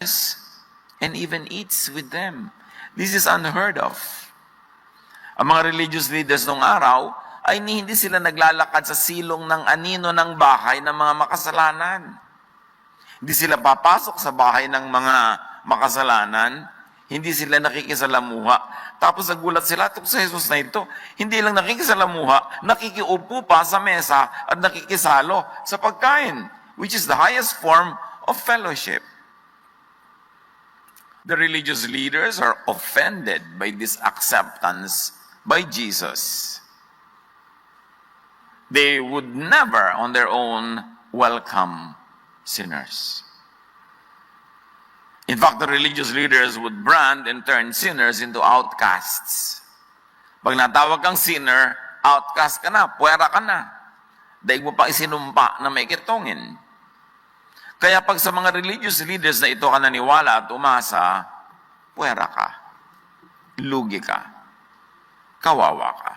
and even eats with them. This is unheard of. Ang mga religious leaders nung araw ay hindi sila naglalakad sa silong ng anino ng bahay ng mga makasalanan. Hindi sila papasok sa bahay ng mga makasalanan. Hindi sila nakikisalamuha. Tapos nagulat sila sa Jesus na ito. Hindi lang nakikisalamuha, nakikiupo pa sa mesa at nakikisalo sa pagkain, which is the highest form of fellowship. The religious leaders are offended by this acceptance by Jesus. They would never on their own welcome sinners. In fact, the religious leaders would brand and turn sinners into outcasts. Pag natawag kang sinner, outcast ka na, puwera ka na. Daig mo pa isinumpa na may kitongin. Kaya pag sa mga religious leaders na ito ka naniwala at umasa, puwera ka, lugi ka, kawawa ka.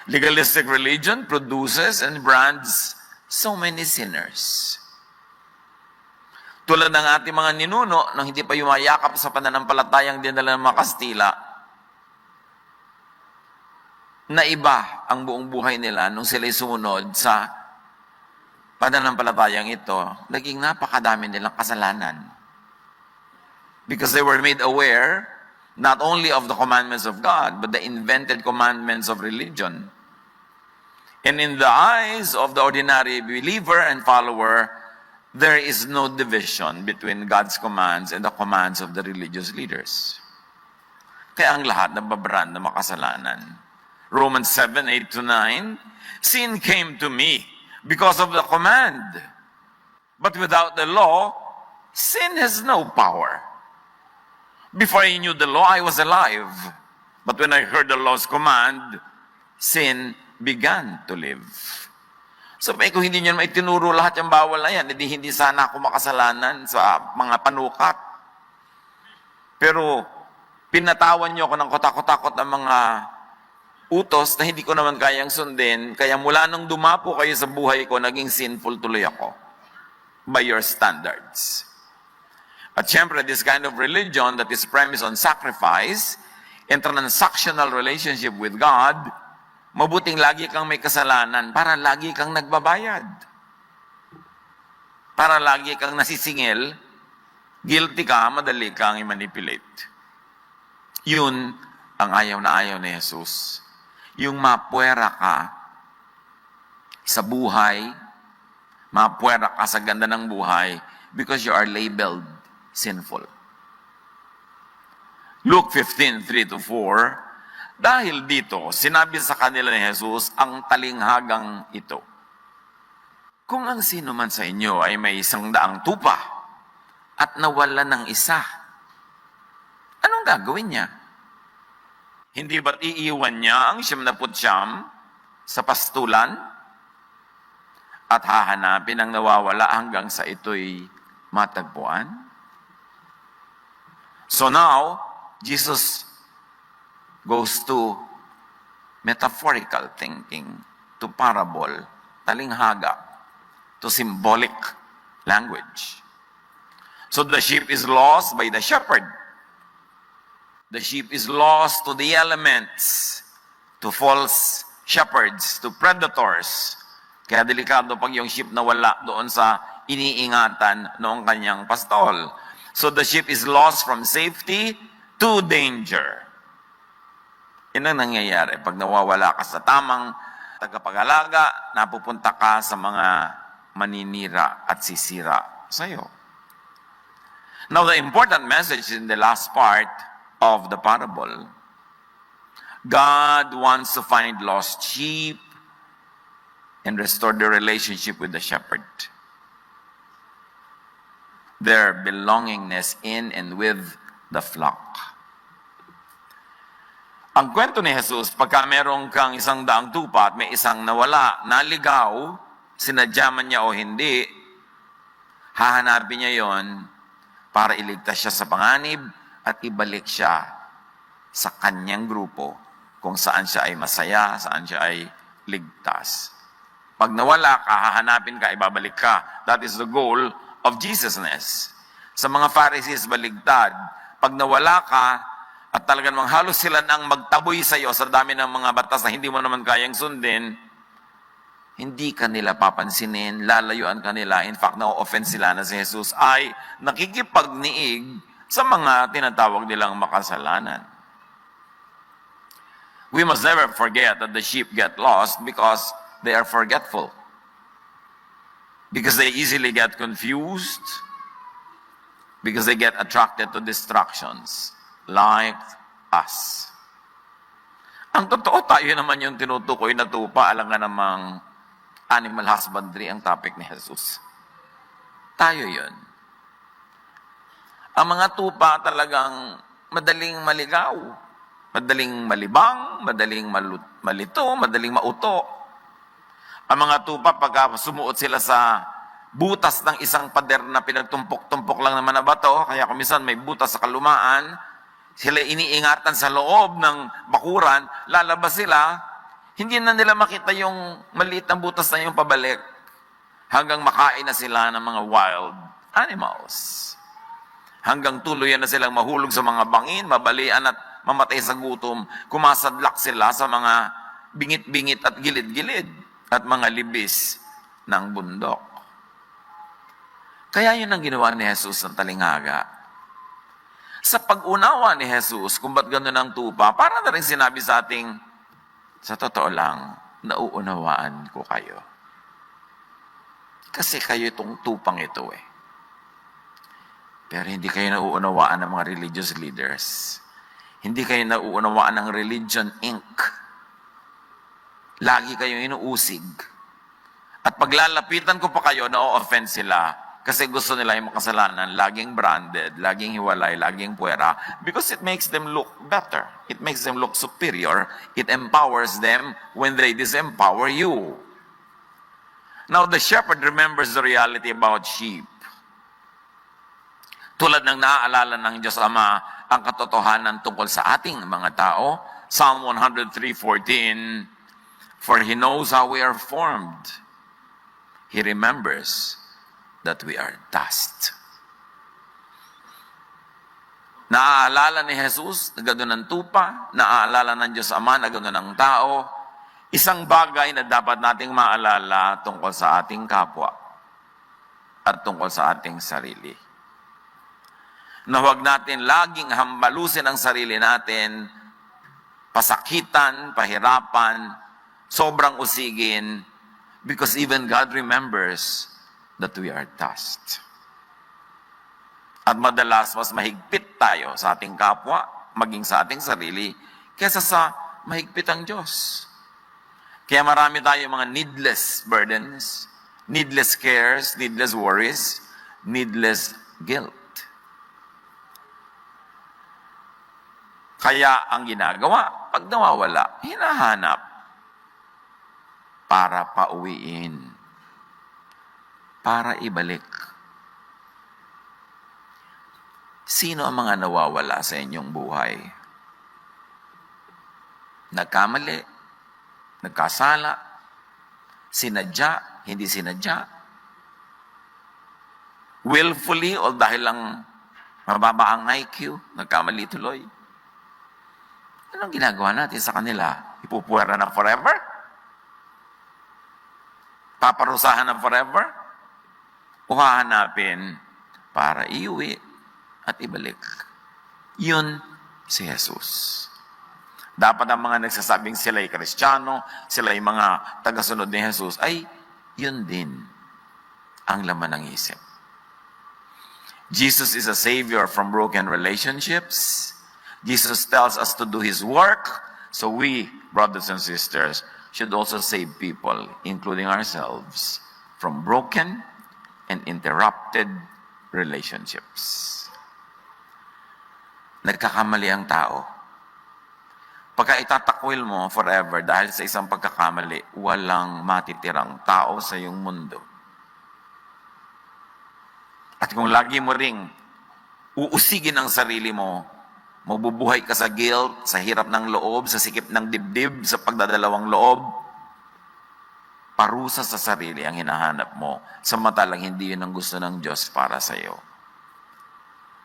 Legalistic religion produces and brands so many sinners. Tulad ng ating mga ninuno nang hindi pa yumayakap sa pananampalatayang dinala ng mga Kastila, na iba ang buong buhay nila nung sila'y sumunod sa pananampalatayang ito, naging napakadami nilang kasalanan. Because they were made aware not only of the commandments of God, but the invented commandments of religion. And in the eyes of the ordinary believer and follower, there is no division between God's commands and the commands of the religious leaders. Kaya ang lahat nababrand na makasalanan. Romans 7:8-9, sin came to me because of the command. But without the law, sin has no power. Before I knew the law, I was alive. But when I heard the law's command, sin began to live. So kung hindi nyo naman itinuro lahat yung bawal na yan, hindi sana ako makasalanan sa mga panukat. Pero pinatawan nyo ako ng kotakot-takot ng mga utos na hindi ko naman kayang sundin, kaya mula nung dumapo kayo sa buhay ko, naging sinful tuloy ako by your standards. At syempre, this kind of religion that is premised on sacrifice and transactional relationship with God, mabuting lagi kang may kasalanan para lagi kang nagbabayad. Para lagi kang nasisingil, guilty ka, madali kang i-manipulate. Yun ang ayaw na ayaw ni Jesus. Yung mapuwera ka sa buhay, mapuwera ka sa ganda ng buhay because you are labeled sinful. Luke 15:3-4, dahil dito, sinabi sa kanila ni Jesus ang talinghagang ito. Kung ang sino man sa inyo ay may 100 tupa at nawala ng isa, anong gagawin niya? Hindi ba't iiwan niya ang 99 sa pastulan at hahanapin ang nawawala hanggang sa ito'y matagpuan? So now, Jesus goes to metaphorical thinking, to parable, talinghaga, to symbolic language. So the sheep is lost by the shepherd. The sheep is lost to the elements, to false shepherds, to predators. Kaya delikado pag yung sheep nawala doon sa iniingatan noong kanyang pastol. So the sheep is lost from safety to danger. Yan ang nangyayari. Pag nawawala ka sa tamang tagapag-alaga, napupunta ka sa mga maninira at sisira sa'yo. Now, the important message in the last part of the parable. God wants to find lost sheep and restore the relationship with the shepherd. Their belongingness in and with the flock. Ang kwento ni Jesus, pagka merong kang 100 tupa at may isang nawala, naligaw, sinadya man niya o hindi, hahanapin niya yon para iligtas siya sa panganib at ibalik siya sa kanyang grupo kung saan siya ay masaya, saan siya ay ligtas. Pag nawala ka, hahanapin ka, ibabalik ka. That is the goal of Jesusness. Sa mga Pharisees, baligtad. Pag nawala ka, at talagang halos sila nang magtaboy sa iyo sa dami ng mga batas na hindi mo naman kayang sundin, hindi ka nila papansinin, lalayuan ka nila. In fact, na-offend sila na si Jesus ay nakikipagniig sa mga tinatawag nilang makasalanan. We must never forget that the sheep get lost because they are forgetful. Because they easily get confused. Because they get attracted to distractions. Like us. Ang totoo, tayo naman yung tinutukoy na tupa, alam nga namang animal husbandry ang topic ni Jesus. Tayo yun. Ang mga tupa talagang madaling maligaw, madaling malibang, madaling malito, madaling mauto. Ang mga tupa, pagka sumuot sila sa butas ng isang pader na pinagtumpok-tumpok lang naman na bato, kaya kumisan may butas sa kalumaan, sila iniingatan sa loob ng bakuran, lalabas sila, hindi na nila makita yung maliit na butas na yung pabalik hanggang makain na sila ng mga wild animals. Hanggang tuluyan na silang mahulog sa mga bangin, mabalian at mamatay sa gutom, kumasadlak sila sa mga bingit-bingit at gilid-gilid at mga libis ng bundok. Kaya yun ang ginawa ni Jesus ng talinghaga. Sa pag-unawa ni Jesus, kung ba't gano'n ang tupa, para na rin sinabi sa ating, sa totoo lang, nauunawaan ko kayo. Kasi kayo itong tupang ito eh. Pero hindi kayo nauunawaan ng mga religious leaders. Hindi kayo nauunawaan ng Religion Inc. Lagi kayong inuusig. At paglalapitan ko pa kayo, na-offend sila. Kasi gusto nila yung makasalanan, laging branded, laging hiwalay, laging puwera. Because it makes them look better. It makes them look superior. It empowers them when they disempower you. Now, the shepherd remembers the reality about sheep. Tulad ng naaalala ng Diyos Ama ang katotohanan tungkol sa ating mga tao. Psalm 103:14, for He knows how we are formed. He remembers that we are dust. Naaalala ni Jesus na gano'n ang tupa, naaalala ng Diyos Ama na gano'n ang tao. Isang bagay na dapat nating maalala tungkol sa ating kapwa at tungkol sa ating sarili. Na huwag natin laging hambalusin ang sarili natin, pasakitan, pahirapan, sobrang usigin, because even God remembers that we are dust. At madalas, mas mahigpit tayo sa ating kapwa, maging sa ating sarili, kaysa sa mahigpit ang Diyos. Kaya marami tayo mga needless burdens, needless cares, needless worries, needless guilt. Kaya ang ginagawa, pag nawawala, hinahanap para pauwiin. Para ibalik. Sino ang mga nawawala sa inyong buhay? Nagkamali, nagkasala, sinadya, hindi sinadya, willfully o dahil lang mababa ang IQ, nagkamali tuloy. Anong ginagawa natin sa kanila? Ipupuwera ng forever? Paparusahan ng forever? O hahanapin para iuwi at ibalik. Yun si Jesus. Dapat ang mga nagsasabing sila'y Kristiyano, sila'y mga tagasunod ni Jesus, ay yun din ang laman ng isip. Jesus is a Savior from broken relationships. Jesus tells us to do His work, so we, brothers and sisters, should also save people, including ourselves, from broken and interrupted relationships. Nagkakamali ang tao. Pagka itatakwil mo forever dahil sa isang pagkakamali, walang matitirang tao sa iyong mundo. At kung lagi mo ring uusigin ang sarili mo, mabubuhay ka sa guilt, sa hirap ng loob, sa sikip ng dibdib, sa pagdadalawang loob, parusa sa sarili ang hinahanap mo, samantalang hindi yun ang gusto ng Diyos para sa iyo.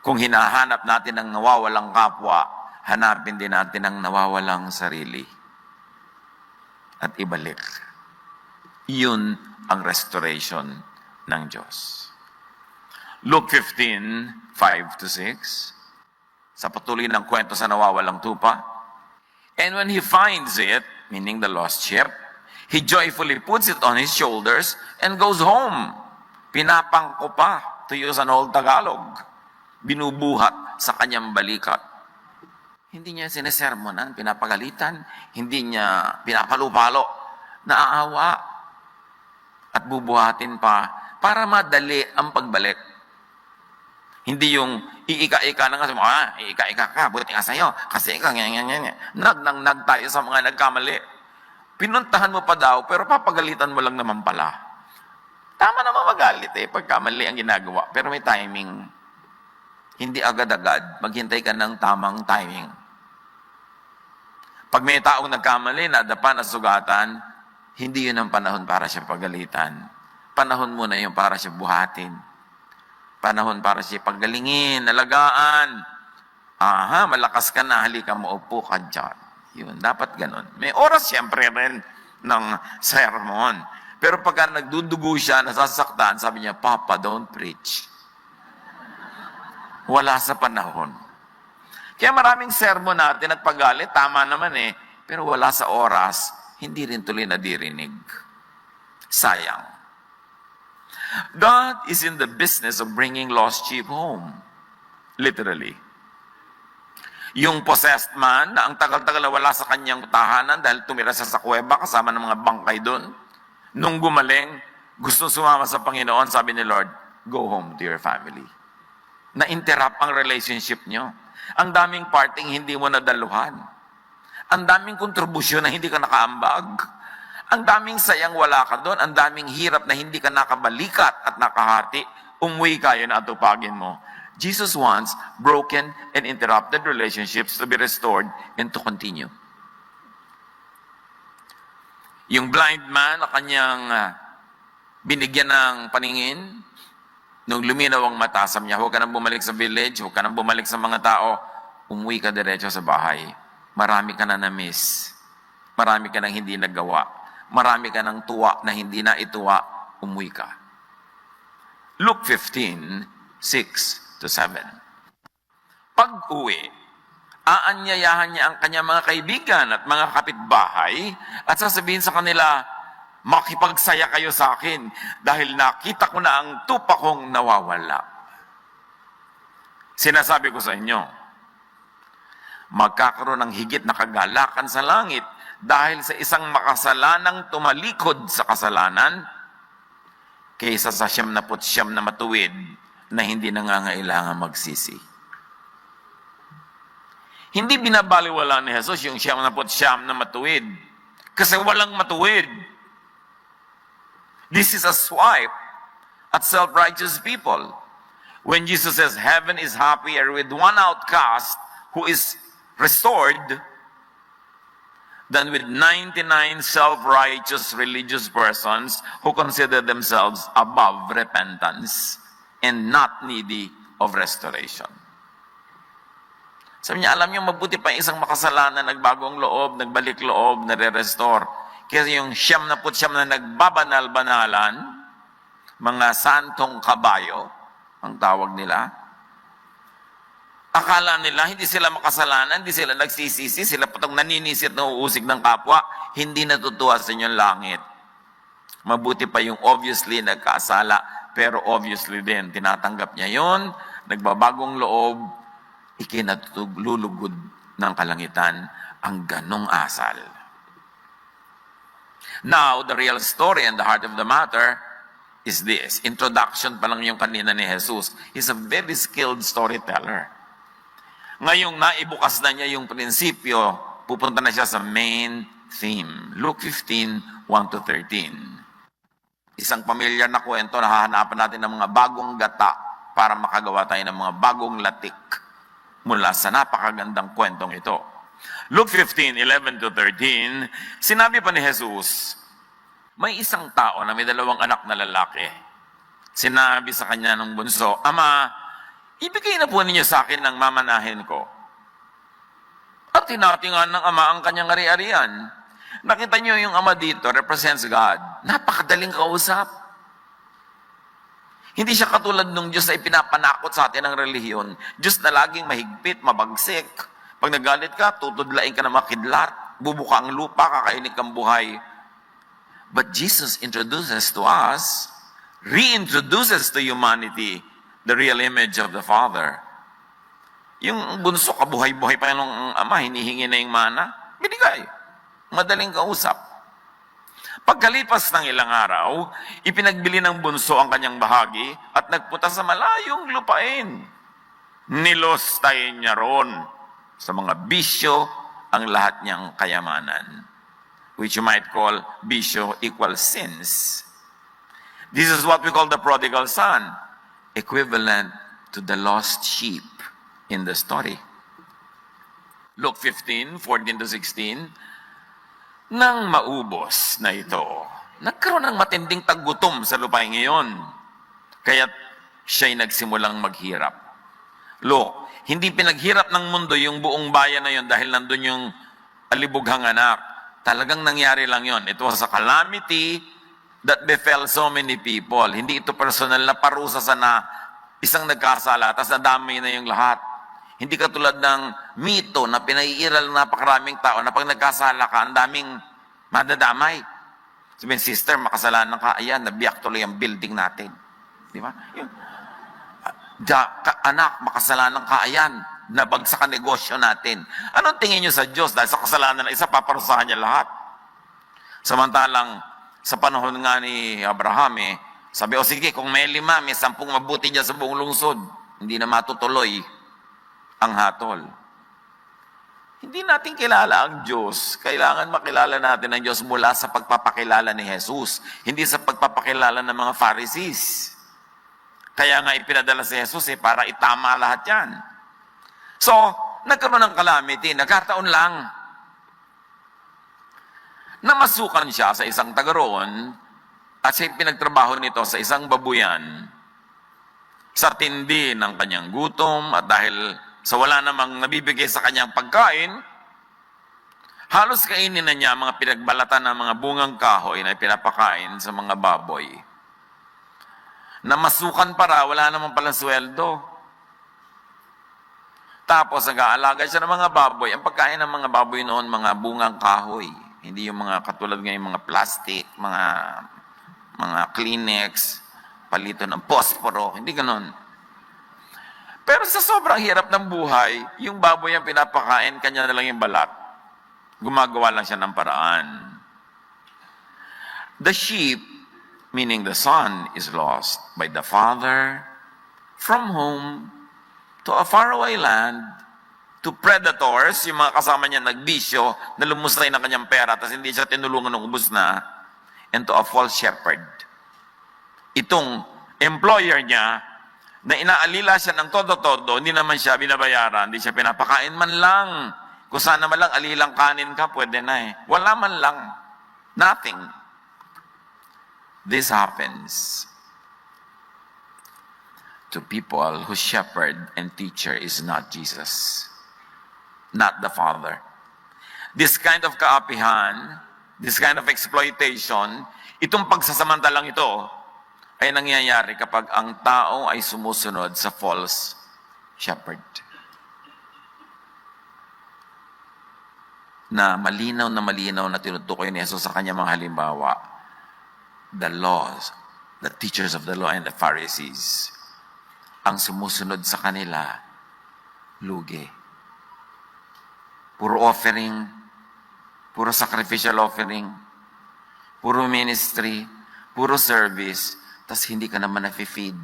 Kung hinahanap natin ang nawawalang kapwa, hanapin din natin ang nawawalang sarili. At ibalik. Yun ang restoration ng Diyos. Luke 15:5-6, sa patuloy ng kwento sa nawawalang tupa. And when he finds it, meaning the lost sheep, he joyfully puts it on his shoulders and goes home. Pinapangko pa, to use an old Tagalog. Binubuhat sa kanyang balikat. Hindi niya sinesermonan, pinapagalitan, hindi niya pinapalupalo, naaawa at bubuhatin pa para madali ang pagbalik. Hindi yung iika-ika na nga, iika-ika ka, buti nga sa'yo, kasi ikaw, nag tayo sa mga nagkamali. Pinuntahan mo pa daw, pero papagalitan mo lang naman pala. Tama naman magalit pagkamali ang ginagawa, pero may timing. Hindi agad-agad, maghintay ka ng tamang timing. Pag may taong nagkamali, nadapa na sugatan, hindi yun ang panahon para siya pagalitan. Panahon muna yung para siya buhatin. Panahon para siya paggalingin, alagaan. Aha, malakas ka na, halika mo, upo ka dyan. Yun, dapat ganun. May oras siyempre rin ng sermon. Pero pagka nagdudugo siya, nasasaktan, sabi niya, Papa, don't preach. Wala sa panahon. Kaya maraming sermon natin at paggalit, tama naman pero wala sa oras, hindi rin tuloy nadirinig. Sayang. God is in the business of bringing lost sheep home. Literally. Yung possessed man, na ang tagal-tagal na wala sa kanyang tahanan dahil tumira sa kuweba kasama ng mga bangkay doon, nung gumaling, gusto sumama sa Panginoon, sabi ni Lord, go home to your family. Na-interrupt ang relationship nyo. Ang daming parting hindi mo nadaluhan. Ang daming kontribusyon na hindi ka nakaambag. Ang daming sayang wala ka doon. Ang daming hirap na hindi ka nakabalikat at nakahati. Umuwi ka, yun atupagin mo. Jesus wants broken and interrupted relationships to be restored and to continue. Yung blind man na kanyang binigyan ng paningin, nung luminaw ang mata, sabi niya, huwag ka nang bumalik sa village, huwag ka nang bumalik sa mga tao, umuwi ka diretso sa bahay. Marami ka na na-miss. Marami ka nang hindi nagawa. Marami ka nang tuwa na hindi na ituwa, umuwi ka. Luke 15:6-7. Pag-uwi, aanyayahan niya ang kanyang mga kaibigan at mga kapitbahay at sasabihin sa kanila, makipagsaya kayo sa akin dahil nakita ko na ang tupa kong nawawala. Sinasabi ko sa inyo, magkakaroon ng higit na kagalakan sa langit dahil sa isang makasalanang tumalikod sa kasalanan kaysa sa 99 na matuwid na hindi nangangailangan magsisi. Hindi binabaliwala ni Jesus yung 99 na matuwid kasi walang matuwid. This is a swipe at self-righteous people. When Jesus says heaven is happier with one outcast who is restored than with 99 self-righteous religious persons who consider themselves above repentance and not needy of restoration. Sabi niya, alam niyo, mabuti pa isang makasalanan, nagbagong loob, nagbalik loob, nare-restore. Kasi yung 99 na nagbabanal-banalan, mga santong kabayo, ang tawag nila, akala nila hindi sila makasalanan, hindi sila nagsisisi, sila patong naninisit na uusig ng kapwa, hindi natutuwa sa inyong langit. Mabuti pa yung obviously nagkasala, pero obviously din, tinatanggap niya yon, nagbabagong loob, ikinatulugod ng kalangitan ang ganong asal. Now, the real story and the heart of the matter is this. Introduction pa lang yung kanina ni Jesus. He's a very skilled storyteller. Ngayong naibukas na niya yung prinsipyo, pupunta na siya sa main theme. Luke 15:1-13. Isang pamilyar na kwento na hahanapan natin ng mga bagong gata para makagawa tayo ng mga bagong latik mula sa napakagandang kwentong ito. Luke 15:11-13, sinabi pa ni Jesus, may isang tao na may 2 anak na lalaki. Sinabi sa kanya ng bunso, Ama, ibigay na po ninyo sa akin ng mamanahin ko. At tinatingan ng ama ang kanyang ari-arian. Nakita niyo yung ama dito, represents God. Napakadaling kausap. Hindi siya katulad ng Diyos na ipinapanakot sa atin ng relihiyon. Diyos na laging mahigpit, mabagsik. Pag nagalit ka, tutudlain ka na makidlat. Bubuka ang lupa, kakainin kang buhay. But Jesus introduces to us, reintroduces to humanity the real image of the Father. Yung bunso, kabuhay-buhay pa ng ama, hinihingi na yung mana, binigay. Madaling kausap. Pagkalipas ng ilang araw, ipinagbili ng bunso ang kanyang bahagi at nagpunta sa malayong lupain. Nilostayin niya ron sa mga bisyo ang lahat niyang kayamanan, which you might call bisyo equals sins. This is what we call the prodigal son, equivalent to the lost sheep in the story. Luke 15:14-16, nang maubos na ito, nagkaroon ng matinding taggutom sa lupain ngayon. Kaya't siya'y nagsimulang maghirap. Look, hindi pinaghirap ng mundo yung buong bayan na yun dahil nandun yung alibughang anak. Talagang nangyari lang yun. It was a calamity that befell so many people. Hindi ito personal na parusa sa isang nagkasala, tapos nadamay na yung lahat. Hindi katulad ng mito na pinaiiral ng napakaraming tao na pag nagkasala ka, ang daming madadamay. Sabihin, sister, makasalanan ka, ayan, nabiyak tuloy ang building natin. Di ba? Anak, makasalanan ka, ayan, nabagsak ang negosyo natin. Anong tingin nyo sa Diyos? Dahil sa kasalanan na isa, paparusahan niya lahat. Samantalang, sa panahon nga ni Abraham, sabi, sige, kung may 5, may 10 mabuti dyan sa buong lungsod, hindi na matutuloy ang hatol. Hindi natin kilala ang Diyos. Kailangan makilala natin ang Diyos mula sa pagpapakilala ni Jesus, hindi sa pagpapakilala ng mga Pharisees. Kaya nga ipinadala si Jesus para itama lahat yan. So, nagkaroon ng calamity, nagkataon lang. Namasukan siya sa isang taga roon at siya pinagtrabaho nito sa isang babuyan sa tindi ng kanyang gutom at dahil sa wala namang nabibigay sa kanyang pagkain, halos kainin na niya mga pinagbalatan ng mga bungang kahoy na pinapakain sa mga baboy. Namasukan para, wala namang palang sweldo. Tapos nag-aalaga siya ng mga baboy. Ang pagkain ng mga baboy noon, mga bungang kahoy. Hindi yung mga katulad ngayon, mga plastic, mga Kleenex, palito ng posporo. Hindi ganon. Pero sa sobrang hirap ng buhay, yung baboy ang pinapakain, kanya na lang yung balat. Gumagawa lang siya ng paraan. The sheep, meaning the son, is lost by the father from home to a faraway land, to predators, yung mga kasama niya nagbisyo, na lumustay ng kanyang pera, tapos hindi siya tinulungan ng ubus na, and to a false shepherd. Itong employer niya, na inaalila siya ng todo-todo, hindi naman siya binabayaran, hindi siya pinapakain man lang. Kung sana man lang alilang kanin ka, pwede na Wala man lang. Nothing. This happens to people whose shepherd and teacher is not Jesus, not the Father. This kind of kaapihan, this kind of exploitation, itong pagsasamantalang ito, ay nangyayari kapag ang tao ay sumusunod sa false shepherd. Na malinaw na tinutukoy ni Jesus sa kanyang mga halimbawa, the laws, the teachers of the law and the Pharisees, ang sumusunod sa kanila, lugi. Puro offering, puro sacrificial offering, puro ministry, puro service, tas hindi ka naman na-feed.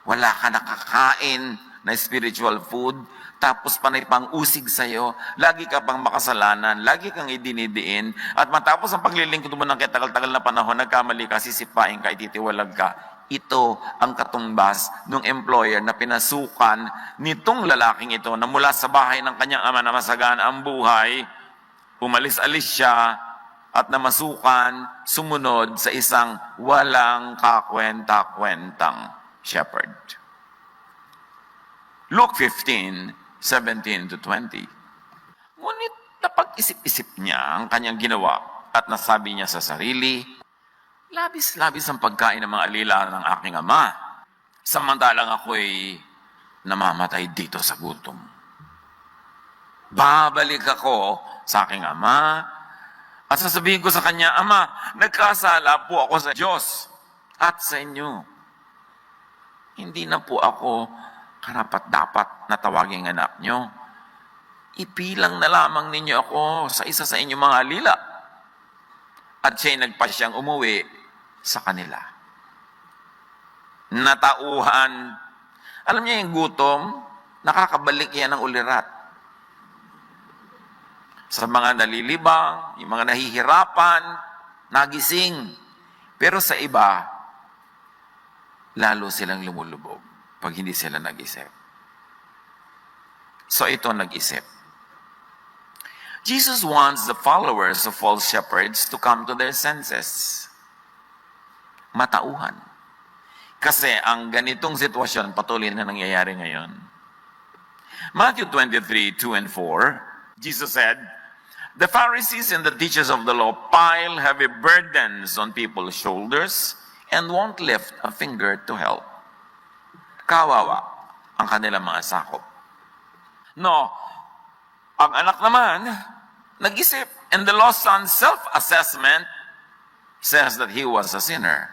Wala ka nakakain na spiritual food, tapos panay pang usig sa'yo, lagi ka pang makasalanan, lagi kang idinidiin, at matapos ang paglilingkod mo ng katagal-tagal na panahon, nagkamali ka, sisipain ka, ititiwalag ka. Ito ang katumbas ng employer na pinasukan nitong lalaking ito na mula sa bahay ng kanyang ama na masagana ang buhay, umalis-alis siya, at namasukan, sumunod sa isang walang kakwenta-kwentang shepherd. Luke 15:17 to 20. Ngunit napag-isip-isip niya ang kanyang ginawa at nasabi niya sa sarili, labis-labis ang pagkain ng mga alila ng aking ama, samantalang ako'y namamatay dito sa gutom. Babalik ako sa aking ama at sasabihin ko sa kanya, Ama, nagkasala po ako sa Diyos at sa inyo. Hindi na po ako karapat-dapat na tawaging anak nyo. Ipilang na lamang ninyo ako sa isa sa inyong mga alila. At siya'y nagpasyang umuwi sa kanila. Natauhan. Alam niyo yung gutom, nakakabalik yan ng ulirat. Sa mga nalilibang, yung mga nahihirapan, nagising. Pero sa iba, lalo silang lumulubog pag hindi sila nag-isip. So ito nag-isip. Jesus wants the followers of false shepherds to come to their senses. Matauhan. Kasi ang ganitong sitwasyon patuloy na nangyayari ngayon. Matthew 23:2 and 4, Jesus said, "The Pharisees and the teachers of the law pile heavy burdens on people's shoulders and won't lift a finger to help." Kawawa ang kanilang mga sakop. No, ang anak naman, nag-isip. And the lost son's self-assessment says that he was a sinner.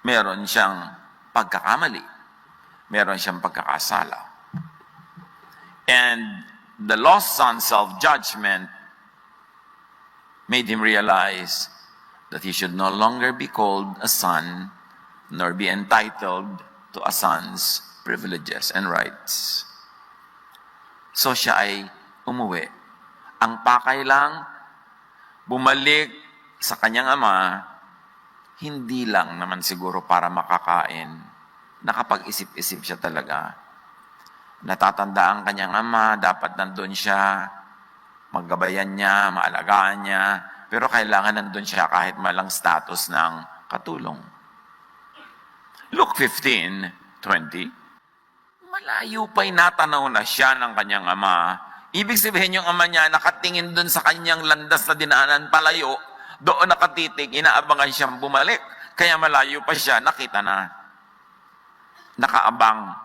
Meron siyang pagkakamali. Meron siyang pagkakasala. And the lost son's self-judgment made him realize that he should no longer be called a son, nor be entitled to a son's privileges and rights. So siya ay umuwi. Ang pakay lang, bumalik sa kanyang ama, hindi lang naman siguro para makakain. Nakapag-isip-isip siya talaga. Natatanda ang kanyang ama, dapat nandun siya, maggabayan niya, maalagaan niya, pero kailangan nandun siya kahit malang status ng katulong. Luke 15:20, malayo pa'y natanaw na siya ng kanyang ama. Ibig sabihin yung ama niya nakatingin dun sa kanyang landas na dinaanan palayo, doon nakatitig, inaabangan siyang bumalik. Kaya malayo pa siya, nakita na. Nakaabang.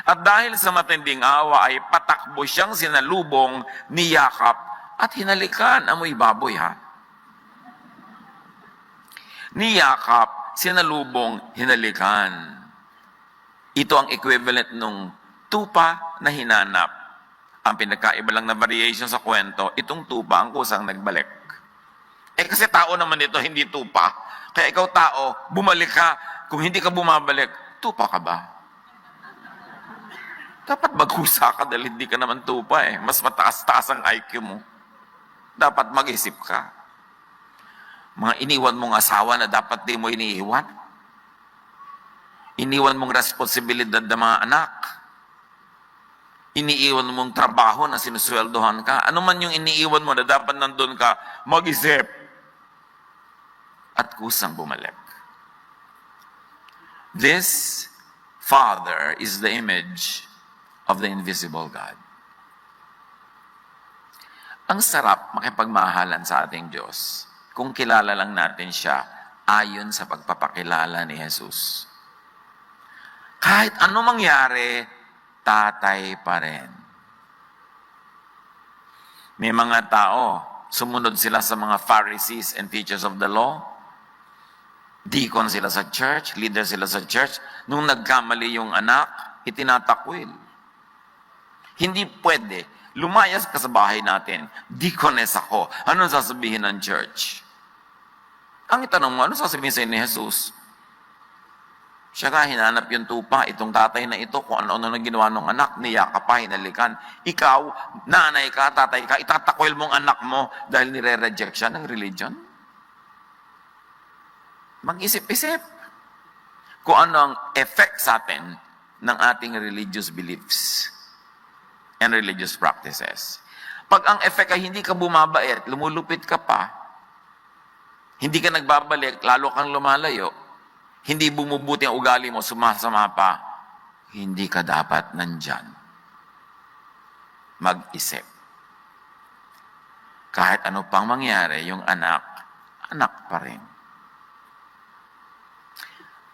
At dahil sa matinding awa ay patakbo siyang sinalubong, niyakap at hinalikan. Amoy baboy ha. Niyakap, sinalubong, hinalikan. Ito ang equivalent nung tupa na hinanap. Ang pinagkaiba lang na variation sa kwento, itong tupa ang kusang nagbalik. Kasi tao naman ito, hindi tupa. Kaya ikaw tao, bumalik ka. Kung hindi ka bumabalik, tupa ka ba? Dapat magkusa ka dahil hindi ka naman tupa eh. Mas mataas-taas ang IQ mo. Dapat mag-isip ka. Mga iniwan mong asawa na dapat di mo iniiwan. Iniwan mong responsibilidad ng mga anak. Iniiwan mong trabaho na sinusweldohan ka. Ano man yung iniiwan mo na dapat nandun ka, mag-isip. At kusang bumalik. This Father is the image of the invisible God. Ang sarap makipagmahalan sa ating Diyos kung kilala lang natin siya ayon sa pagpapakilala ni Jesus. Kahit ano mangyari, tatay pa rin. May mga tao, sumunod sila sa mga Pharisees and teachers of the law. Deacon sila sa church, leader sila sa church. Nung nagkamali yung anak, itinatakwil. Hindi pwede. Lumayas ka sa bahay natin. Deaconess ako. Anong sasabihin ng church? Ang itanong mo, ano sasabihin sa ni Jesus? Siya nga, hinanap yung tupa, itong tatay na ito, kung ano-ano na ginawa ng anak, niyaka pa, hinalikan. Ikaw, nanay ka, tatay ka, itatakwil mong anak mo dahil nire-reject siya ng religion? Mag-isip-isip kung ano ang effect sa atin ng ating religious beliefs and religious practices. Pag ang effect ay hindi ka bumabait, lumulupit ka pa, hindi ka nagbabalik, lalo kang lumalayo, hindi bumubuti ang ugali mo, sumasama pa, hindi ka dapat nandyan. Mag-isip. Kahit ano pang mangyari, yung anak, anak pa rin.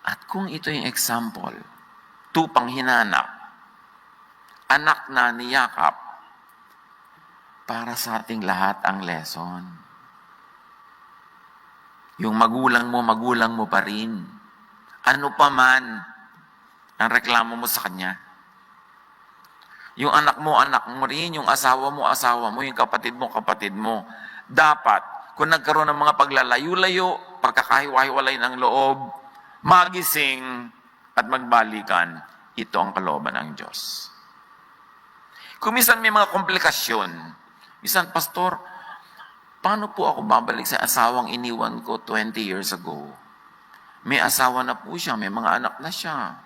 At kung ito yung example, tupang hinanak, anak na niyakap, para sa ating lahat ang lesson. Yung magulang mo pa rin. Ano pa man ang reklamo mo sa kanya. Yung anak mo rin. Yung asawa mo, yung kapatid mo. Dapat, kung nagkaroon ng mga paglalayo-layo, pagkakahiwa-hiwalay ng loob, magising at magbalikan, ito ang kalooban ng Diyos. Kung minsan may mga komplikasyon, minsan, Pastor, paano po ako babalik sa asawang iniwan ko 20 years ago? May asawa na po siya, may mga anak na siya.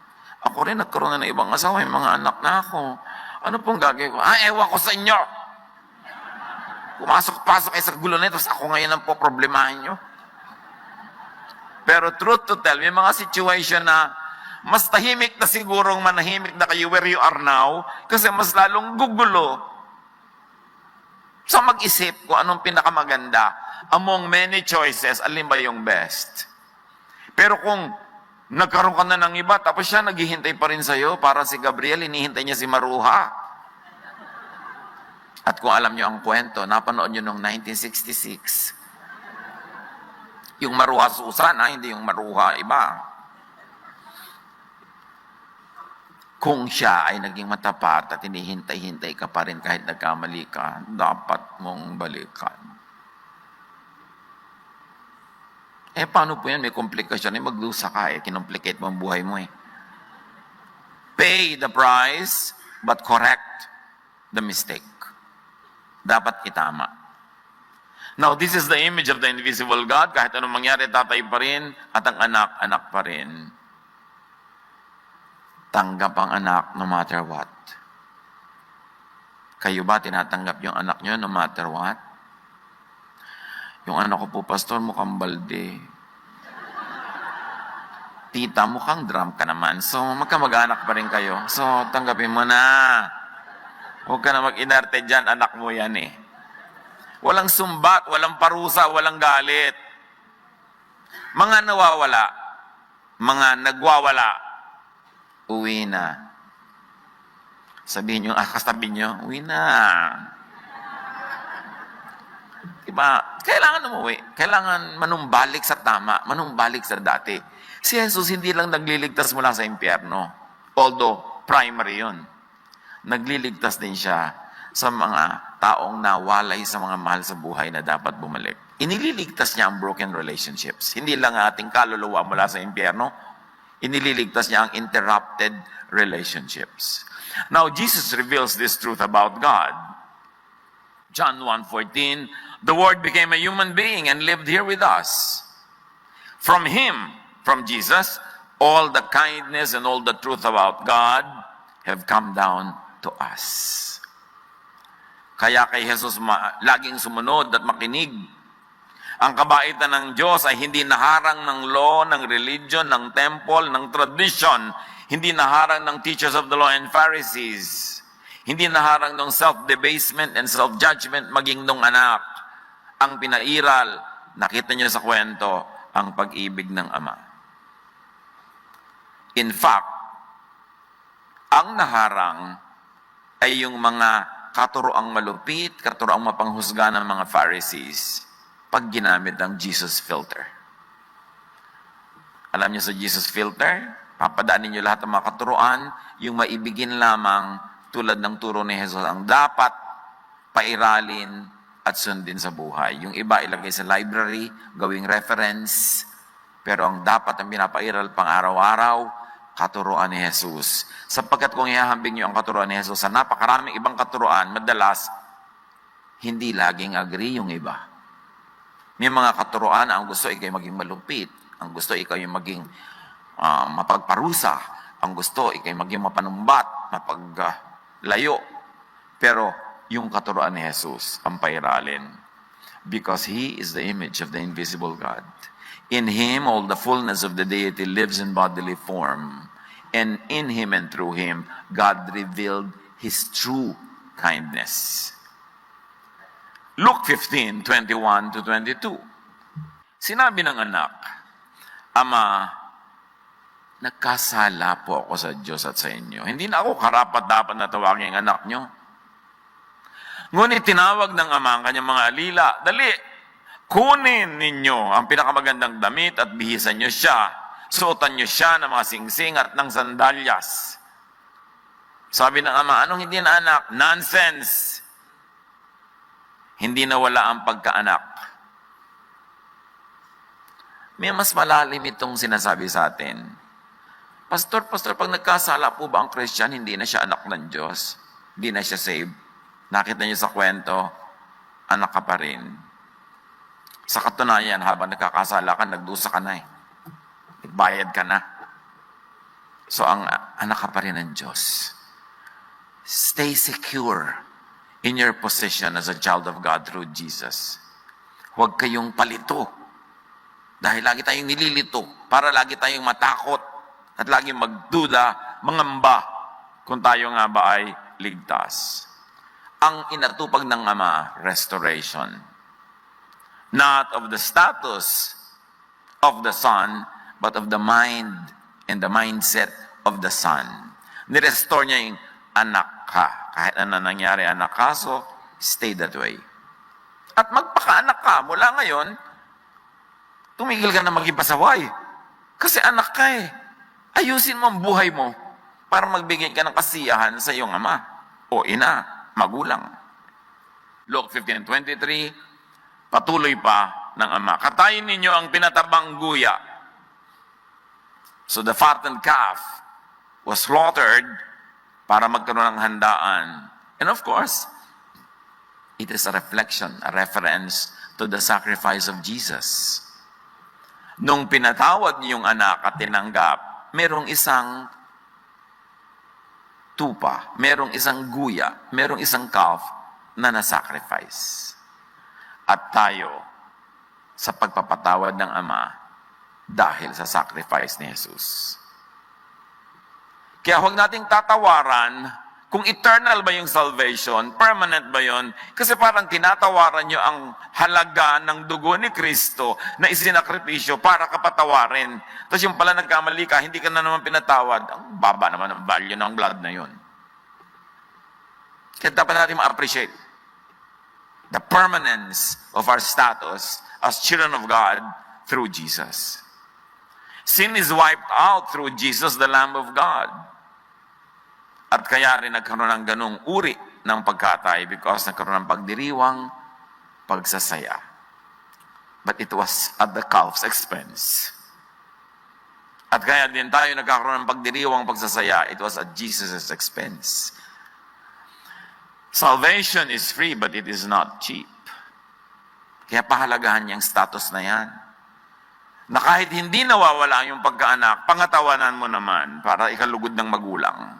Ako rin nagkaroon na ng ibang asawa, may mga anak na ako. Ano pong gagawin ko? Ewan ko sa inyo! Pumasok-pasok kayo sa gulo na ito, tapos ako ngayon ang po problemahin nyo. Pero truth to tell, may mga situation na mas tahimik na sigurong manahimik na kayo where you are now, kasi mas lalong gugulo. So mag-isip kung anong pinakamaganda. Among many choices, alin ba yung best? Pero kung nagkaroon ka na ng iba, tapos siya naghihintay pa rin sa'yo, para si Gabriel, hinihintay niya si Maruha. At kung alam niyo ang kwento, napanood niyo noong 1966. Yung Maruha Susana, hindi yung Maruha iba. Kung siya ay naging matapat at hinihintay-hintay ka pa rin kahit nagkamali ka, dapat mong balikan. Paano po yan? May komplikasyon. Magdusa ka kinomplicate mo ang buhay mo Pay the price, but correct the mistake. Dapat itama. Now, this is the image of the invisible God. Kahit anong mangyari, tatay pa rin, at ang anak, anak pa rin. Tanggap ang anak no matter what. Kayo ba tinatanggap yung anak nyo no matter what? Yung anak ko po, Pastor, mukhang balde. Tita, mukhang drum ka naman. So, magkamag-anak pa rin kayo. So, tanggapin mo na. Huwag ka na mag-inarte dyan, anak mo yan Walang sumbat, walang parusa, walang galit. Mga nawawala, mga nagwawala, uwi na. Sabihin nyo, kasabi nyo, uwi na. Diba? Kailangan umuwi. Kailangan manumbalik sa tama, manumbalik sa dati. Si Jesus hindi lang nagliligtas mula sa impyerno. Although, primary yun. Nagliligtas din siya sa mga taong nawalay sa mga mahal sa buhay na dapat bumalik. Inililigtas niya ang broken relationships. Hindi lang ating kaluluwa mula sa impyerno. Inililigtas niya ang interrupted relationships. Now, Jesus reveals this truth about God. John 1:14, the Word became a human being and lived here with us. From Him, from Jesus, all the kindness and all the truth about God have come down to us. Kaya kay Jesus laging sumunod at makinig. Ang kabaitan ng Diyos ay hindi naharang ng law, ng religion, ng temple, ng tradition. Hindi naharang ng teachers of the law and Pharisees. Hindi naharang ng self-debasement and self-judgment maging nung anak. Ang pinairal, nakita niyo sa kwento, ang pag-ibig ng Ama. In fact, ang naharang ay yung mga katuroang malupit, katuroang mapanghusga ng mga Pharisees pag ginamit ang Jesus filter. Alam niyo sa Jesus filter, papadaanin niyo lahat ng mga katuroan, yung maibigin lamang tulad ng turo ni Jesus ang dapat pairalin at sundin sa buhay. Yung iba ilagay sa library, gawing reference, pero ang dapat ang pinapairal pang araw-araw, katuroan ni Jesus. Sapagkat kung ihahambing niyo ang katuroan ni Jesus sa napakaraming ibang katuroan, madalas, hindi laging agree yung iba. May mga katuroan na ang gusto ikaw maging malupit, ang gusto ikaw yung maging mapagparusa, ang gusto ikaw yung maging mapanumbat, mapaglayo. Pero yung katuroan ni Jesus ang pairalin. Because He is the image of the invisible God. In Him, all the fullness of the deity lives in bodily form. And in him and through him, God revealed his true kindness. Luke 15:21-22. Sinabi ng anak, Ama, nagkasala po ako sa Diyos at sa inyo. Hindi na ako karapat-dapat na tawagin ang anak nyo. Ngunit tinawag ng ama ang kanyang mga alila, dali, kunin ninyo ang pinakamagandang damit at bihisan nyo siya. Suotan nyo siya ng mga singsing at ng sandalyas. Sabi ng ama, anong hindi na anak? Nonsense! Hindi nawala ang pagkaanak. May mas malalim itong sinasabi sa atin. Pastor, pag nagkasala po ba ang Christian, hindi na siya anak ng Diyos? Hindi na siya saved? Nakita niyo sa kwento, anak ka pa rin. Sa katunayan, habang nagkakasala ka, nagdusa ka na eh. Bayad ka na. So, ang anak ka pa rin ng Diyos. Stay secure in your position as a child of God through Jesus. Huwag kayong palito. Dahil lagi tayong nililito. Para lagi tayong matakot. At lagi magduda, mangamba, kung tayo nga ba ay ligtas. Ang inatupag ng Ama, restoration. Not of the status of the Son, but of the mind and the mindset of the Son. Nirestore niya yung anak ka. Kahit ano nangyari, anak ka, so stay that way. At magpakaanak ka, mula ngayon, tumigil ka na maging pasaway. Kasi anak ka eh. Ayusin mo ang buhay mo para magbigay ka ng kasiyahan sa iyong ama o ina, magulang. Luke 15:23, patuloy pa ng ama. Katayin ninyo ang pinatabang guya. So the fattened calf was slaughtered para magkaroon ng handaan. And of course, it is a reflection, a reference to the sacrifice of Jesus. Nung pinatawad niyo yung anak at tinanggap, merong isang tupa, merong isang guya, merong isang calf na nasacrifice. At tayo, sa pagpapatawad ng Ama, dahil sa sacrifice ni Jesus. Kaya huwag nating tatawaran kung eternal ba yung salvation, permanent ba yon? Kasi parang tinatawaran nyo ang halaga ng dugo ni Kristo na isinakripisyo para kapatawarin. Tapos yung pala nagkamali ka, hindi ka na naman pinatawad. Ang baba naman ang value ng blood na yon. Kaya dapat natin ma-appreciate the permanence of our status as children of God through Jesus. Sin is wiped out through Jesus, the Lamb of God. At kaya rin nagkaroon ng ganung uri ng pagkatay because nagkaroon ng pagdiriwang, pagsasaya. But it was at the calf's expense. At kaya din tayo nagkakaroon ng pagdiriwang, pagsasaya, it was at Jesus' expense. Salvation is free, but it is not cheap. Kaya pahalagahan niyang status na yan. Na kahit hindi nawawala yung pagkaanak, pangatawanan mo naman para ikalugod ng magulang.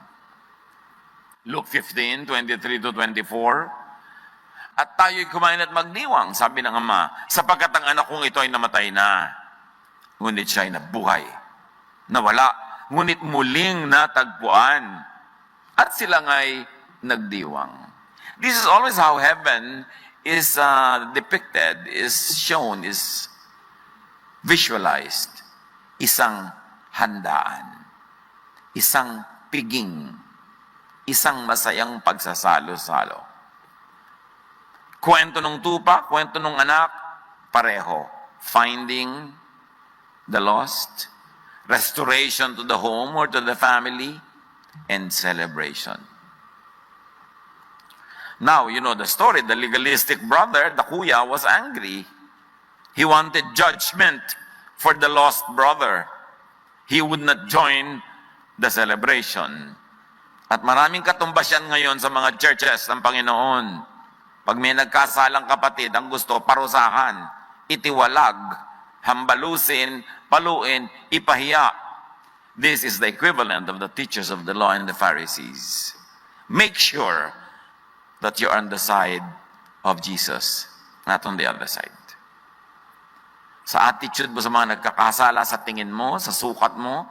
Luke 15:23-24. At tayo'y kumain at magdiwang, sabi ng Ama, sapagkat ang anak kong ito ay namatay na. Ngunit siya ay nabuhay. Nawala, ngunit muling natagpuan. At sila nga'y nagdiwang. This is always how heaven is depicted, is shown, is visualized. Isang handaan, isang piging, isang masayang pagsasalo-salo. Kwento ng tupa, kwento ng anak, pareho. Finding the lost, restoration to the home or to the family, and celebration. Now, you know the story. The legalistic brother, the kuya, was angry. He wanted judgment for the lost brother. He would not join the celebration. At maraming katumbas yan ngayon sa mga churches ng Panginoon. Pag may nagkasalang kapatid, ang gusto, parusahan, itiwalag, hambalusin, paluin, ipahiya. This is the equivalent of the teachers of the law and the Pharisees. Make sure that you're on the side of Jesus, not on the other side. Sa attitude mo sa mga nagkakasala, sa tingin mo, sa sukat mo,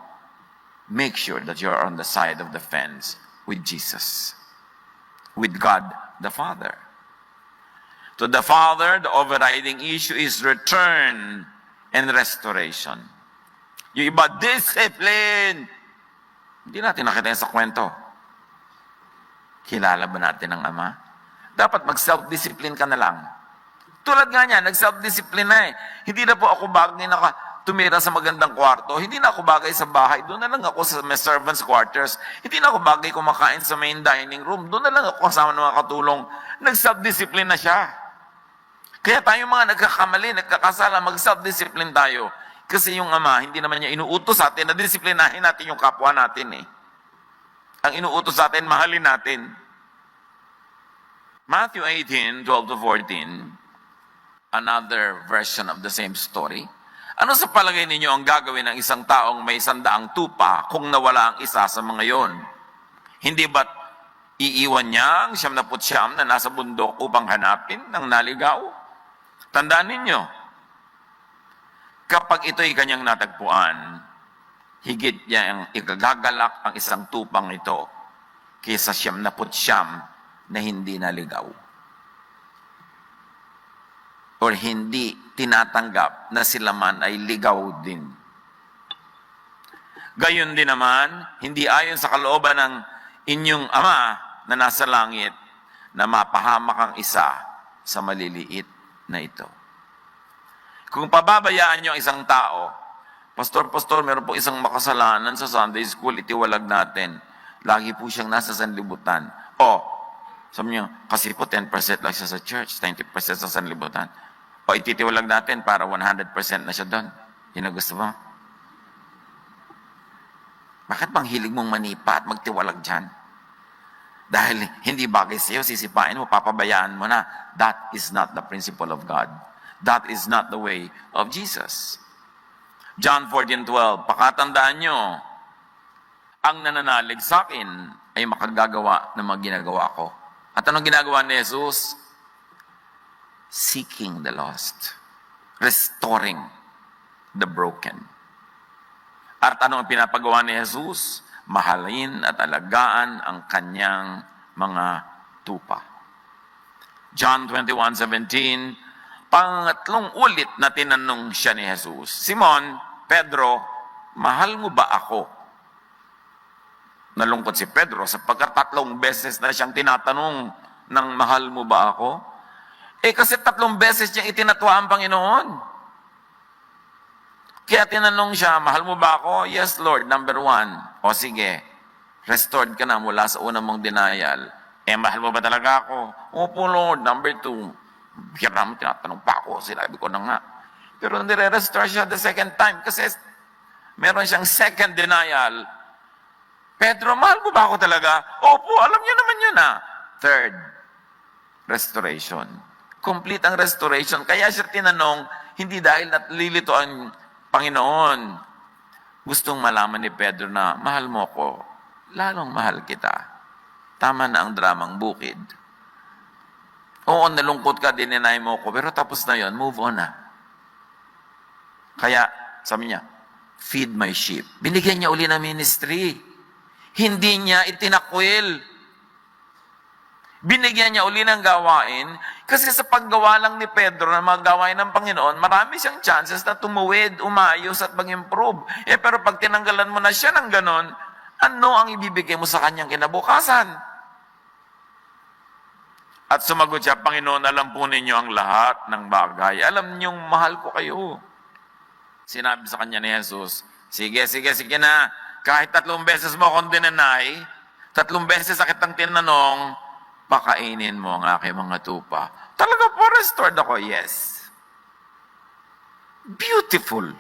make sure that you're on the side of the fence with Jesus, with God the Father. To the Father, the overriding issue is return and restoration. Yung iba, discipline. Hindi natin nakita yan sa kwento. Kilala ba natin ang Ama? Dapat mag-self-discipline ka na lang. Tulad nga niya, nag-self-discipline na eh. Hindi na po ako bagay na tumira sa magandang kwarto. Hindi na ako bagay sa bahay. Doon na lang ako sa may servants' quarters. Hindi na ako bagay kumakain sa main dining room. Doon na lang ako kasama ng mga katulong. Nag-self-discipline na siya. Kaya tayo mga nagkakamali, nagkakasala, mag-self-discipline tayo. Kasi yung Ama, hindi naman niya inuutos sa atin na disiplinahin natin yung kapwa natin eh. Ang inuutos sa atin, mahalin natin. Matthew 18:12-14, another version of the same story. Ano sa palagay ninyo ang gagawin ng isang taong may 100 tupa kung nawala ang isa sa mga yon? Hindi ba't iiwan niya ang 99 na nasa bundok upang hanapin ng naligaw? Tandaan ninyo, kapag ito'y kanyang natagpuan, higit niya ang ikagagalak ang isang tupang ito kaysa 99 na hindi naligaw. Or hindi tinatanggap na sila man ay ligaw din. Gayon din naman, hindi ayon sa kalooban ng inyong Ama na nasa langit na mapahamak ang isa sa maliliit na ito. Kung pababayaan niyo ang isang tao, Pastor, meron po isang makasalanan sa Sunday school, itiwalag natin. Lagi po siyang nasa sanlibutan. Sabi niyo, kasi po 10% lang siya sa church, 90% sa sanlibutan. Ititiwalag natin para 100% na siya doon. Yun ang gusto mo? Bakit bang hilig mong manipa at magtiwalag dyan? Dahil hindi bagay sa'yo, sisipain mo, papabayaan mo na. That is not the principle of God. That is not the way of Jesus. John 14:12, pakatandaan nyo, ang nananalig sa akin ay makagagawa ng mga ginagawa ko. At anong ginagawa ni Jesus? Seeking the lost. Restoring the broken. At anong pinapagawa ni Jesus? Mahalin at alagaan ang kanyang mga tupa. John 21:17, pangatlong ulit na tinanong siya ni Jesus, Simon, Pedro, mahal mo ba ako? Nalungkot si Pedro sapagkat 3 beses na siyang tinatanong ng mahal mo ba ako? Kasi 3 beses niyang itinatwa ang Panginoon. Kaya tinanong siya, mahal mo ba ako? Yes, Lord, number 1. O sige, restored ka na mula sa unang mong denial. Mahal mo ba talaga ako? Opo, Lord, number 2. Bigyan mo, tinatanong pa ako, sinabi ko na nga. Pero nire-restore siya the second time kasi meron siyang second denial. Pedro, mahal mo ba ako talaga? Opo, alam niyo naman yun ah. Third, restoration. Complete ang restoration. Kaya siya tinanong, hindi dahil natlilito ang Panginoon. Gustong malaman ni Pedro na, mahal mo ko, lalong mahal kita. Tama na ang dramang bukid. Oo, nalungkot ka, dininay mo ko, pero tapos na yon, move on na. Kaya, sabi niya, feed my sheep. Binigyan niya uli ng ministry. Hindi niya itinakwil. Binigyan niya uli ng gawain kasi sa paggawa lang ni Pedro ng mga gawain ng Panginoon, marami siyang chances na tumuwid, umayos at mag-improve. Pero pag tinanggalan mo na siya ng ganon, ano ang ibibigay mo sa kanyang kinabukasan? At sumagot siya, Panginoon, alam po ninyo ang lahat ng bagay. Alam niyong mahal ko kayo. Sinabi sa kanya ni Jesus, sige na. Kahit 3 beses mo akong dinanay, 3 beses sa kitang tinanong, pakainin mo ang aking mga tupa. Talaga po, restored ako, yes. Beautiful.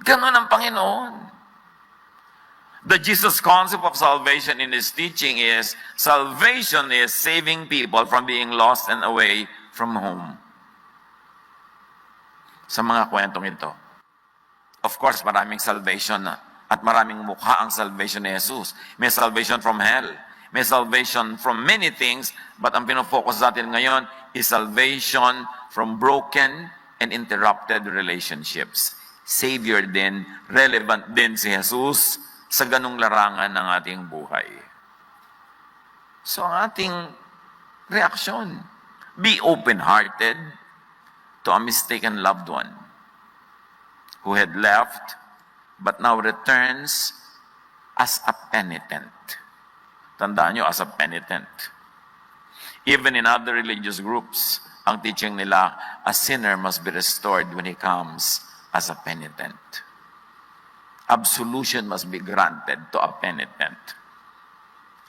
Ganon ang Panginoon. The Jesus concept of salvation in His teaching is, salvation is saving people from being lost and away from home. Sa mga kwentong ito. Of course, maraming salvation at maraming mukha ang salvation ni Jesus. May salvation from hell. May salvation from many things, but ang pinofocus natin ngayon is salvation from broken and interrupted relationships. Savior din, relevant din si Jesus sa ganung larangan ng ating buhay. So ang ating reaksyon, be open-hearted to a mistaken loved one who had left but now returns as a penitent. Tandaan nyo, as a penitent. Even in other religious groups, ang teaching nila, a sinner must be restored when he comes as a penitent. Absolution must be granted to a penitent.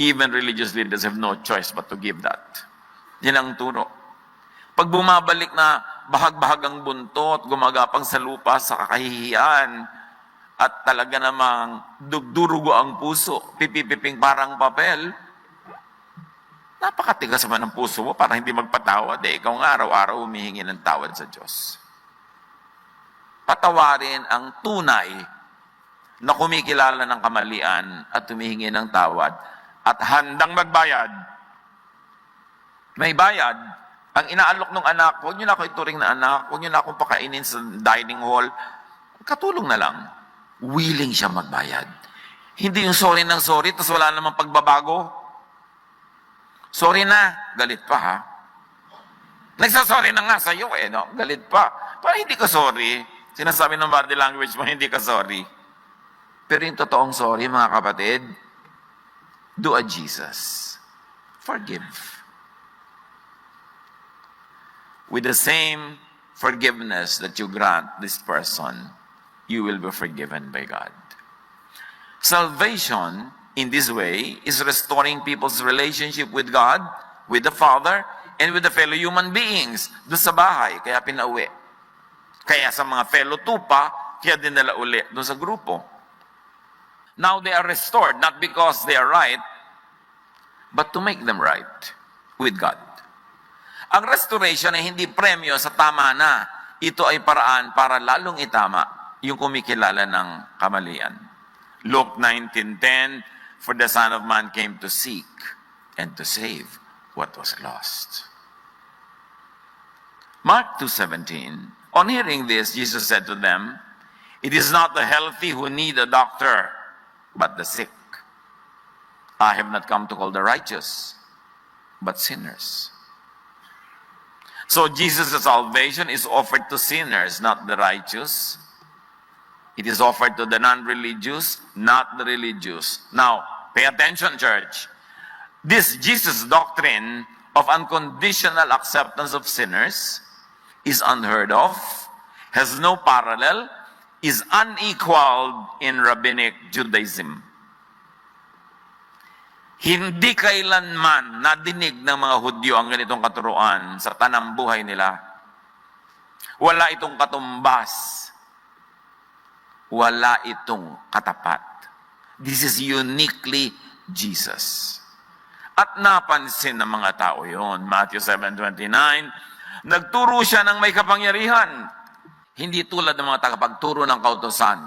Even religious leaders have no choice but to give that. Yan ang turo. Pag bumabalik na bahag-bahag ang buntot, gumagapang sa lupa sa kakahihiyan, at talaga namang durugo ang puso, pipipiping parang papel, napakatigas naman ang puso mo para hindi magpatawad. Ikaw nga araw-araw humihingi ng tawad sa Diyos. Patawarin ang tunay na kumikilala ng kamalian at humihingi ng tawad at handang magbayad. May bayad. Ang inaalok ng anak, huwag niyo na ako ituring na anak, huwag niyo na akong pakainin sa dining hall. Katulong na lang. Willing siya magbayad. Hindi yung sorry ng sorry, tapos wala namang pagbabago. Sorry na, galit pa ha. Nagsasorry na nga sa'yo no? Galit pa. Parang hindi ka sorry. Sinasabi ng body language mo, hindi ka sorry. Pero yung totoong sorry, mga kapatid, do a Jesus. Forgive. With the same forgiveness that you grant this person, you will be forgiven by God. Salvation, in this way, is restoring people's relationship with God, with the Father, and with the fellow human beings. Doon sa bahay, kaya pinauwi. Kaya sa mga fellow tupa, kaya dinala uli doon sa grupo. Now they are restored, not because they are right, but to make them right with God. Ang restoration ay hindi premyo sa tama na. Ito ay paraan para lalong itama yung kumikilala ng kamalian. Luke 19:10, for the Son of Man came to seek and to save what was lost. Mark 2:17, on hearing this, Jesus said to them, it is not the healthy who need a doctor, but the sick. I have not come to call the righteous, but sinners. So Jesus' salvation is offered to sinners, not the righteous. It is offered to the non-religious, not the religious. Now, pay attention, church. This Jesus doctrine of unconditional acceptance of sinners is unheard of, has no parallel, is unequaled in rabbinic Judaism. Hindi kailanman nadinig ng mga Hudyo ang ganitong katuruan sa tanang buhay nila. Wala itong katumbas. Wala itong katapat. This is uniquely Jesus. At napansin ng mga tao yon. Matthew 7:29, nagturo siya ng may kapangyarihan. Hindi tulad ng mga tagapagturo ng kautusan.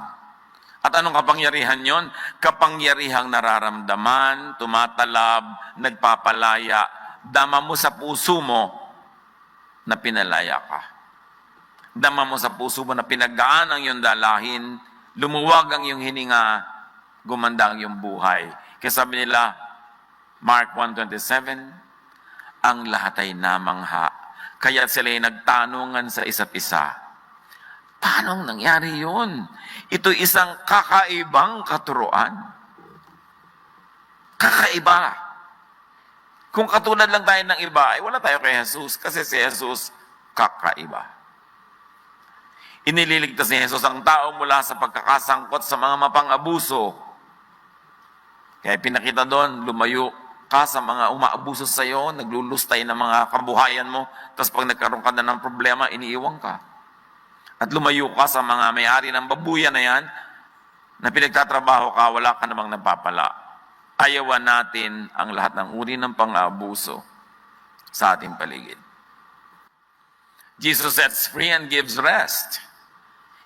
At anong kapangyarihan yon? Kapangyarihang nararamdaman, tumatalab, nagpapalaya, dama mo sa puso mo na pinalaya ka. Dama mo sa puso mo na pinagdaan ang iyong dalahin, lumuwag ang iyong hininga, gumanda ang iyong buhay. Kaya sabi nila, Mark 1:27, ang lahat ay namangha. Kaya sila ay nagtanungan sa isa't isa. Paano nangyari yun? Ito isang kakaibang katuruan. Kakaiba. Kung katulad lang tayo ng iba, ay wala tayo kay Jesus kasi si Jesus kakaiba. Inililigtas ni Jesus ang tao mula sa pagkakasangkot sa mga mapang-abuso. Kaya pinakita doon, lumayo ka sa mga umaabuso sa iyo, naglulustay ng mga kabuhayan mo, tapos pag nagkaroon ka na ng problema, iniiwan ka. At lumayo ka sa mga may-ari ng babuyan na yan, na pinagtatrabaho ka, wala ka namang napapala. Ayawan natin ang lahat ng uri ng pang-aabuso sa ating paligid. Jesus sets free and gives rest.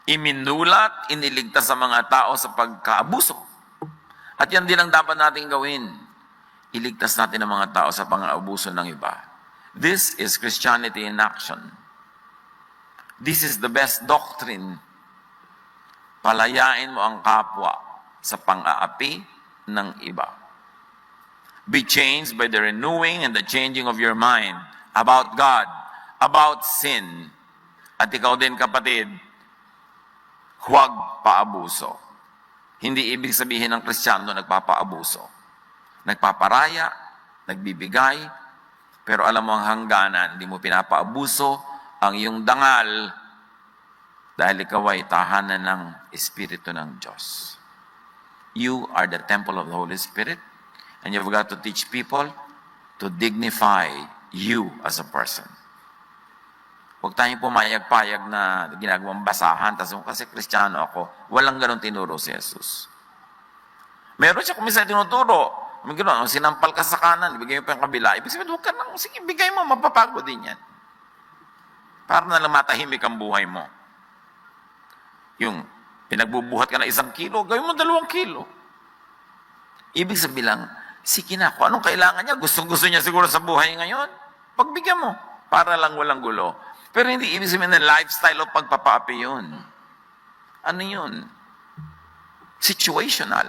Iminulat, iniligtas sa mga tao sa pagkaabuso. At yan din ang dapat natin gawin. Iligtas natin ang mga tao sa pang-aabuso ng iba. This is Christianity in action. This is the best doctrine Palayain mo ang kapwa sa pang-aapi ng iba. Be changed by the renewing and the changing of your mind about God, about sin. At ikaw din, kapatid, huwag paabuso. Hindi ibig sabihin ng Kristiyano nagpapaabuso. Nagpaparaya, nagbibigay, pero alam mo ang hangganan, hindi mo pinapaabuso ang iyong dangal dahil ikaw ay tahanan ng Espiritu ng Diyos. You are the temple of the Holy Spirit, and you've got to teach people to dignify you as a person. Huwag tayong pumayag-payag na ginagawang basahan, kasi Kristiyano ako, walang ganun tinuro si Jesus. Meron siya kumisa tinuturo, sinampal ka sa kanan, ibigay mo pa yung kabila, ibig sabihin, huwag ka nang, sige, bigay mo, mapapagod din yan. Para na lang matahimik ang buhay mo. Yung pinagbubuhat ka na 1 kilo, gawin mo 2 kilo. Ibig sabihin lang, sige na, kung anong kailangan niya, gusto niya siguro sa buhay ngayon, pagbigyan mo, para lang walang gulo. Pero hindi ibig sabihin na lifestyle o pagpapaapi yun. Ano yun? Situational.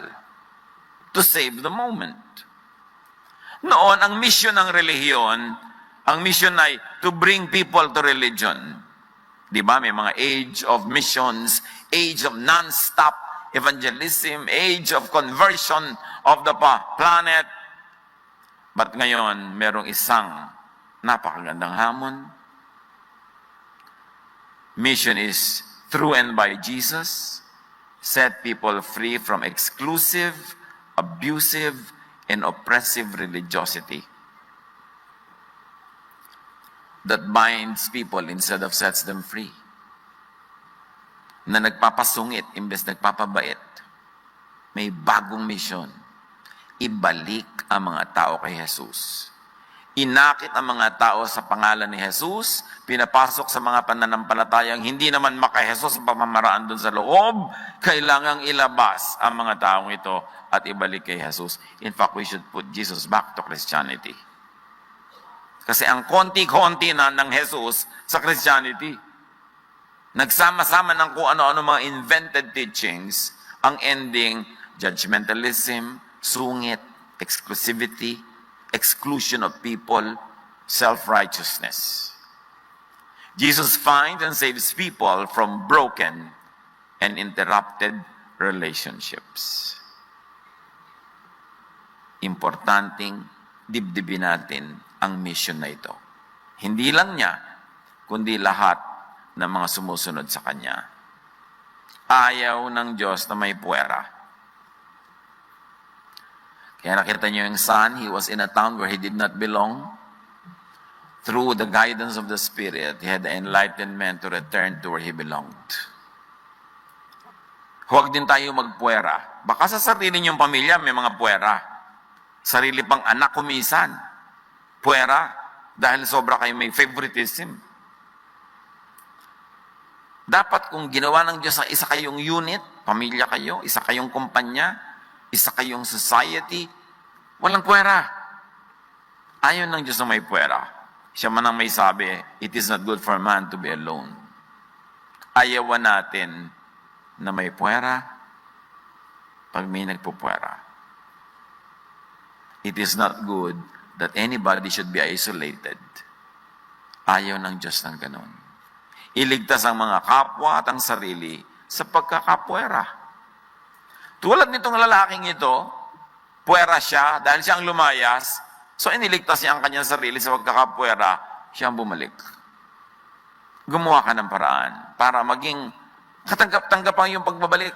To save the moment. Noon, ang mission ng relihiyon, ang mission ay to bring people to religion. Di ba? May mga age of missions, age of non-stop evangelism, age of conversion of the planet. But ngayon, merong isang napakagandang hamon. Mission is through and by Jesus, set people free from exclusive, abusive, and oppressive religiosity that binds people instead of sets them free. Na nagpapasungit imbes nagpapabait. May bagong misyon. Ibalik ang mga tao kay Jesus. Inakit ang mga tao sa pangalan ni Jesus, pinapasok sa mga pananampalatayang hindi naman maka-Jesus ang pamamaraan doon sa loob, kailangang ilabas ang mga taong ito at ibalik kay Jesus. In fact, we should put Jesus back to Christianity. Kasi ang konti-konti na ng Jesus sa Christianity, nagsama-sama ng kung ano-ano mga invented teachings, ang ending, judgmentalism, sungit, exclusivity, exclusion of people, self-righteousness. Jesus finds and saves people from broken and interrupted relationships. Importanteng dibdibin natin ang mission na ito. Hindi lang niya, kundi lahat ng mga sumusunod sa Kanya. Ayaw ng Diyos na may puwera. Kaya nakita niyo yung son, he was in a town where he did not belong. Through the guidance of the Spirit, he had the enlightenment to return to where he belonged. Huwag din tayo magpuwera. Baka sa sarili niyong pamilya may mga puwera. Sarili pang anak kumisan. Puwera. Dahil sobra kayo may favoritism. Dapat kung ginawa ng Diyos na isa kayong unit, pamilya kayo, isa kayong kumpanya, isa kayong society, walang puwera. Ayaw ng Diyos na may puwera. Siya man ang may sabi, it is not good for man to be alone. Ayawan natin na may puwera pag may nagpupuwera. It is not good that anybody should be isolated. Ayaw ng Diyos ng ganun. Iligtas ang mga kapwa at ang sarili sa pagkakapuwera. Tulad nitong lalaking ito, puwera siya dahil siya ang lumayas, so iniligtas niya ang kanyang sarili sa pagkakapuwera, siya ang bumalik. Gumawa ka ng paraan para maging katanggap-tanggapan yung pagbabalik.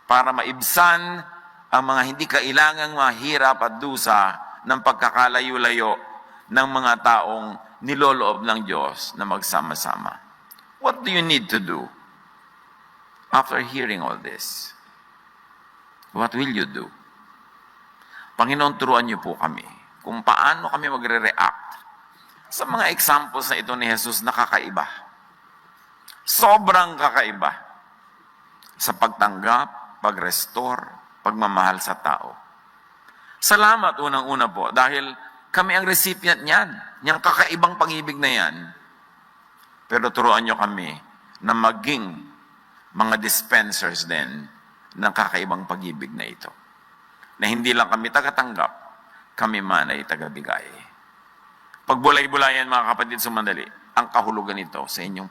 Para maibsan ang mga hindi kailangang mahirap at dusa ng pagkakalayo-layo ng mga taong niloloob ng Diyos na magsama-sama. What do you need to do after hearing all this? What will you do? Panginoon, turuan niyo po kami kung paano kami magre-react sa mga examples na ito ni Jesus na kakaiba. Sobrang kakaiba sa pagtanggap, pag-restore, pagmamahal sa tao. Salamat unang-una po dahil kami ang recipient niyan, niyang kakaibang pag-ibig na yan. Pero turuan niyo kami na maging mga dispensers din ng kakaibang pag-ibig na ito. Na hindi lang kami tagatanggap, kami man ay tagabigay. Pagbulay-bulayan mga kapatid sumandali, ang kahulugan nito sa inyong